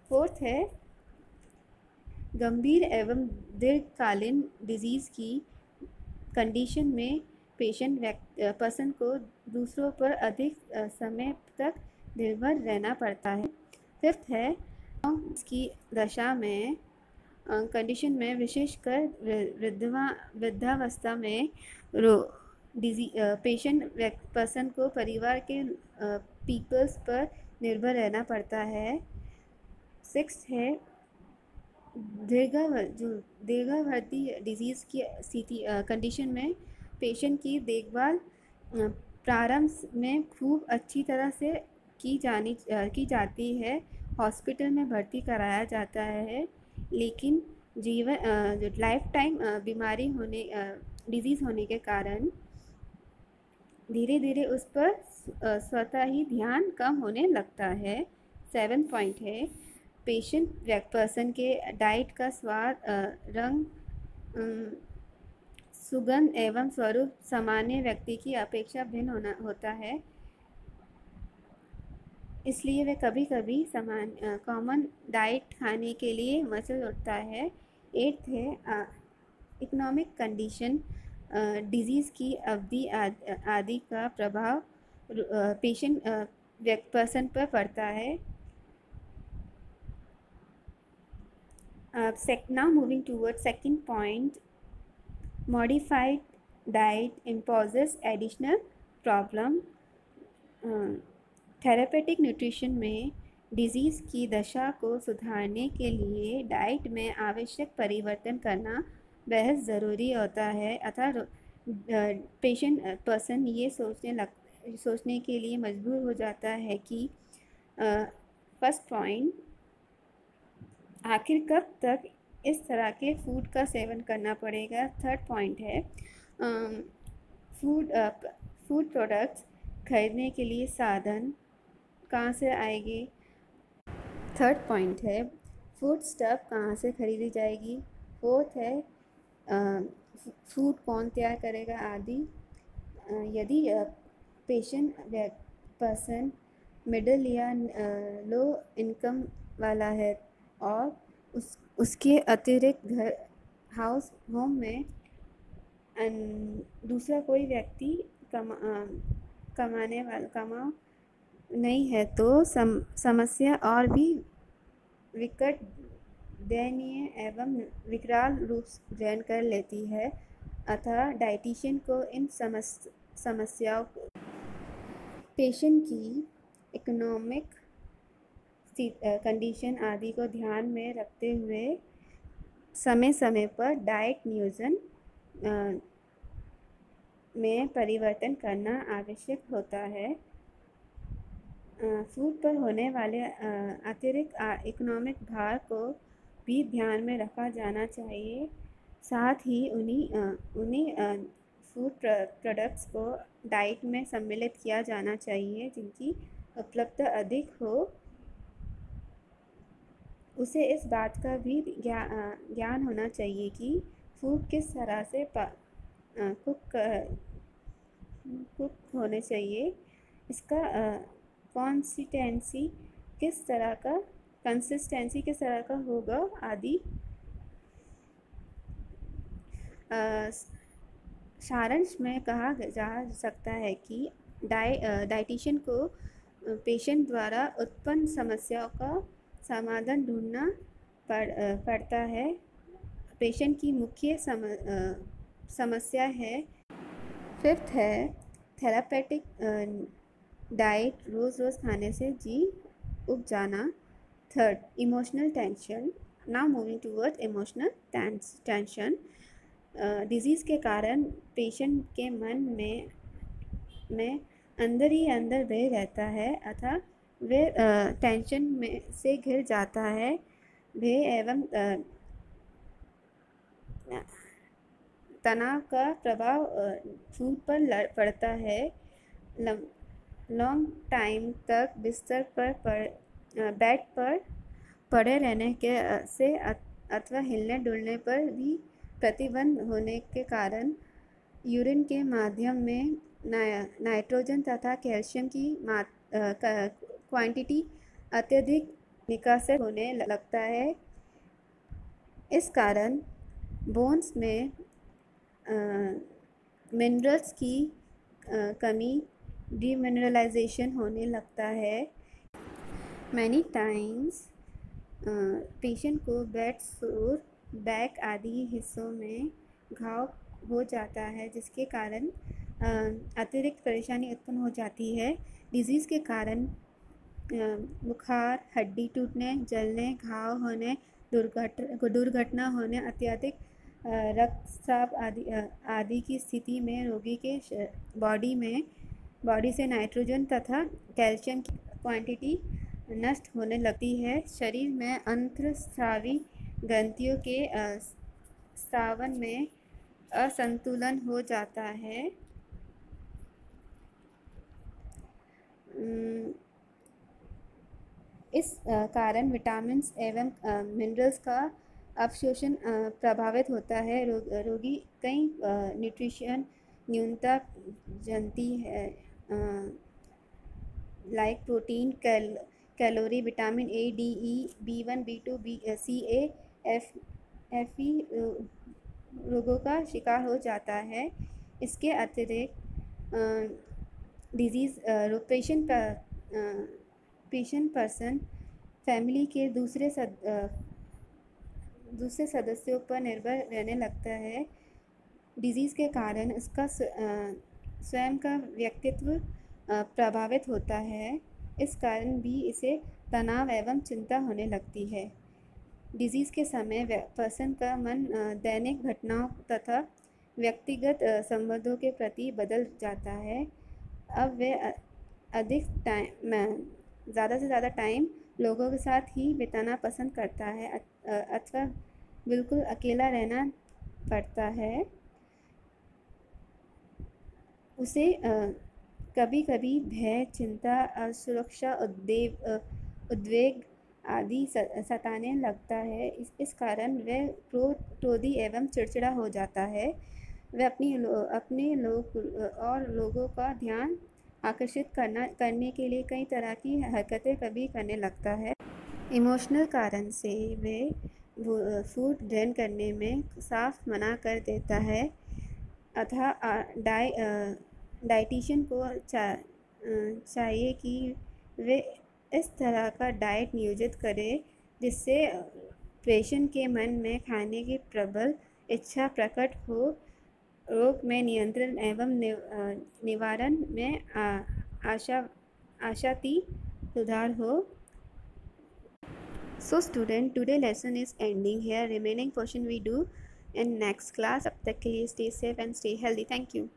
Fourth है गंभीर एवं दीर्घकालीन डिजीज़ की कंडीशन में पेशेंट पर्सन को दूसरों पर अधिक समय तक निर्भर रहना पड़ता है। फिफ्थ है इसकी दशा में कंडीशन में विशेषकर वृद्धावस्था में पेशेंट पर्सन को परिवार के पीपल्स पर निर्भर रहना पड़ता है। सिक्स है दीर्घावधि डिजीज़ की स्थिति कंडीशन में पेशेंट की देखभाल प्रारंभ में खूब अच्छी तरह से की जाती है, हॉस्पिटल में भर्ती कराया जाता है, लेकिन लाइफ टाइम बीमारी होने डिजीज़ होने के कारण धीरे धीरे उस पर स्वतः ही ध्यान कम होने लगता है। 7 पॉइंट है पेशेंट पर्सन के डाइट का स्वाद रंग सुगंध एवं स्वरूप सामान्य व्यक्ति की अपेक्षा भिन्न होता है, इसलिए वे कभी कभी कॉमन डाइट खाने के लिए मचल उठता है। 8 है इकोनॉमिक कंडीशन डिजीज़ की अवधि आदि का प्रभाव पेशेंट पर्सन पर पड़ता है। Now moving towards second point, modified diet imposes additional problem. Therapeutic nutrition में डिजीज़ की दशा को सुधारने के लिए डाइट में आवश्यक परिवर्तन करना बेहद ज़रूरी होता है, अतः पेशेंट पर्सन ये सोचने के लिए मजबूर हो जाता है कि फर्स्ट पॉइंट आखिर कब तक इस तरह के फूड का सेवन करना पड़ेगा। थर्ड पॉइंट है फूड प्रोडक्ट्स खरीदने के लिए साधन कहाँ से आएंगे। थर्ड पॉइंट है फूड स्टफ कहाँ से खरीदी जाएगी। फोर्थ है फूड कौन तैयार करेगा आदि। यदि पेशेंट पर्सन मिडिल या लो इनकम वाला है और उसके अतिरिक्त होम में दूसरा कोई व्यक्ति कमा नहीं है तो समस्या और भी विकट दयनीय एवं विकराल रूप ग्रहण कर लेती है, अतः डाइटिशियन को इन समस्याओं पेशेंट की इकोनॉमिक कंडीशन आदि को ध्यान में रखते हुए समय समय पर डाइट नियोजन में परिवर्तन करना आवश्यक होता है। फूड पर होने वाले अतिरिक्त इकोनॉमिक भार को भी ध्यान में रखा जाना चाहिए, साथ ही उन्हीं फूड प्रोडक्ट्स को डाइट में सम्मिलित किया जाना चाहिए जिनकी उपलब्धता अधिक हो। उसे इस बात का भी ज्ञान होना चाहिए कि फूड किस तरह से कुक होने चाहिए, इसका कंसिस्टेंसी किस तरह का होगा आदि। सारांश में कहा जा सकता है कि डाइटिशियन को पेशेंट द्वारा उत्पन्न समस्याओं का समाधान ढूंढना पड़ता है। पेशेंट की मुख्य समस्या है। फिफ्थ है थेरापेटिक डाइट रोज़ खाने से जी उब जाना। Third emotional tension. Now moving toward emotional tension. Disease के कारण पेशेंट के मन में अंदर ही अंदर बह रहता है, अतः वे टेंशन में से घिर जाता है। भय एवं तनाव का प्रभाव फूड पर पड़ता है। लॉन्ग टाइम तक बिस्तर पर बेड पर पड़े रहने से अथवा हिलने डुलने पर भी प्रतिबंध होने के कारण यूरिन के माध्यम में नाइट्रोजन तथा कैल्शियम की क्वांटिटी अत्यधिक निकासित होने लगता है। इस कारण बोन्स में मिनरल्स की कमी, डीमिनरलाइजेशन होने लगता है। मैनी टाइम्स पेशेंट को बेड सोर, बैक आदि हिस्सों में घाव हो जाता है, जिसके कारण अतिरिक्त परेशानी उत्पन्न हो जाती है। डिजीज़ के कारण बुखार, हड्डी टूटने, जलने, घाव होने, दुर्घटना होने, अत्यधिक रक्तस्राव आदि की स्थिति में रोगी के बॉडी से नाइट्रोजन तथा कैल्शियम की क्वांटिटी नष्ट होने लगती है। शरीर में अंतःस्रावी ग्रंथियों के स्रावन में असंतुलन हो जाता है। इस कारण विटामिन्स एवं मिनरल्स का अवशोषण प्रभावित होता है। रोगी कई न्यूट्रिशन न्यूनता जनती है, like protein, calorie, vitamin A, D, E, B1, B2, C, A, F, E रोगों का शिकार हो जाता है। इसके अतिरिक्त डिजीज़ पेशेंट पर्सन फैमिली के दूसरे सदस्यों पर निर्भर रहने लगता है। डिजीज़ के कारण इसका स्वयं का व्यक्तित्व प्रभावित होता है। इस कारण भी इसे तनाव एवं चिंता होने लगती है। डिजीज़ के समय पर्सन का मन दैनिक घटनाओं तथा व्यक्तिगत संबंधों के प्रति बदल जाता है। अब वे ज़्यादा से ज़्यादा टाइम लोगों के साथ ही बिताना पसंद करता है अथवा बिल्कुल अकेला रहना पड़ता है। उसे कभी कभी भय, चिंता, असुरक्षा, उद्वेग आदि सताने लगता है। इस कारण वह क्रोधी एवं चिड़चिड़ा हो जाता है। वह अपने लोगों का ध्यान आकर्षित करने के लिए कई तरह की हरकतें कभी करने लगता है। इमोशनल कारण से वे फूड ग्रहण करने में साफ मना कर देता है। अतः डाइटिशियन को चाहिए कि वे इस तरह का डाइट नियोजित करें जिससे पेशेंट के मन में खाने की प्रबल इच्छा प्रकट हो, रोग में नियंत्रण एवं निवारण में आशाती सुधार हो। So student, today lesson is ending here. Remaining portion we do in next class. अब तक के लिए stay safe and stay healthy. Thank you.